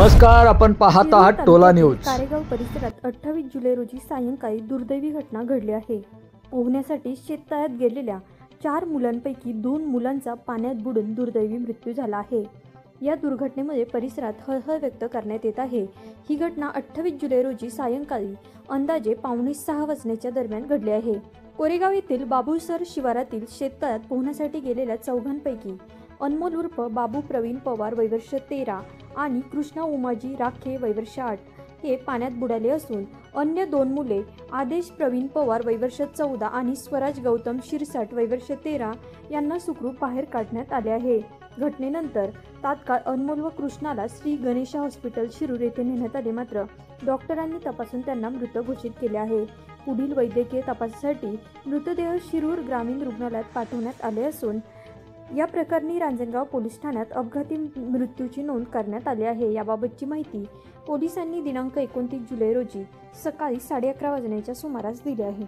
नमस्कार, आपण पाहत आहात टोला न्यूज। कारेगाव परिसरात 28 जुलै रोजी सायंकाळी दुर्दैवी घटना घडली आहे। पोहण्यासाठी शेततळ्यात गेलेल्या 4 मुलांपैकी 2 मुलांचा पाण्यात बुडून दुर्दैवी मृत्यू झाला आहे। या दुर्घटनेमुळे परिसरात हळहळ व्यक्त करण्यात येत आहे। ही घटना 28 जुलै रोजी सायंकाळी अंदाजे 5:45 वाजण्याच्या दरम्यान घडली आहे। कोरेगाव येथील बाबूसर शिवारातील शेततळ्यात पोहण्यासाठी गेलेल्या चौघांपैकी अनमोल उर्फ बाबू प्रवीण पवार वय वर्ष 13 आणि कृष्णा उमाजी राखे वय वर्ष 8 हे पाण्यात बुडाले असून अन्य 2 मुले आदेश प्रवीण पवार वय वर्ष 14 आणि स्वराज गौतम शिरसाट वय वर्ष 13 यांना सुखरूप बाहेर काढण्यात आले आहे। घटनेनंतर तात्काळ अनमोल व कृष्णाला श्री गणेशा हॉस्पिटल शिरूर येथे नेण्यात आले, मात्र डॉक्टरांनी तपासून त्यांना मृत घोषित केले आहे। पुढील वैद्यकीय तपासासाठी मृतदेह शिरूर ग्रामीण रुग्णालयात पाठवण्यात आले असून या प्रकरणी रांजणगाव पोलीस ठाण्यात अपघाती मृत्यूची नोंद करण्यात आली आहे। याबाबतची माहिती पोलिसांनी दिनांक 29 जुलै रोजी सकाळी 11:30 वाजण्याच्या सुमारास दिली आहे।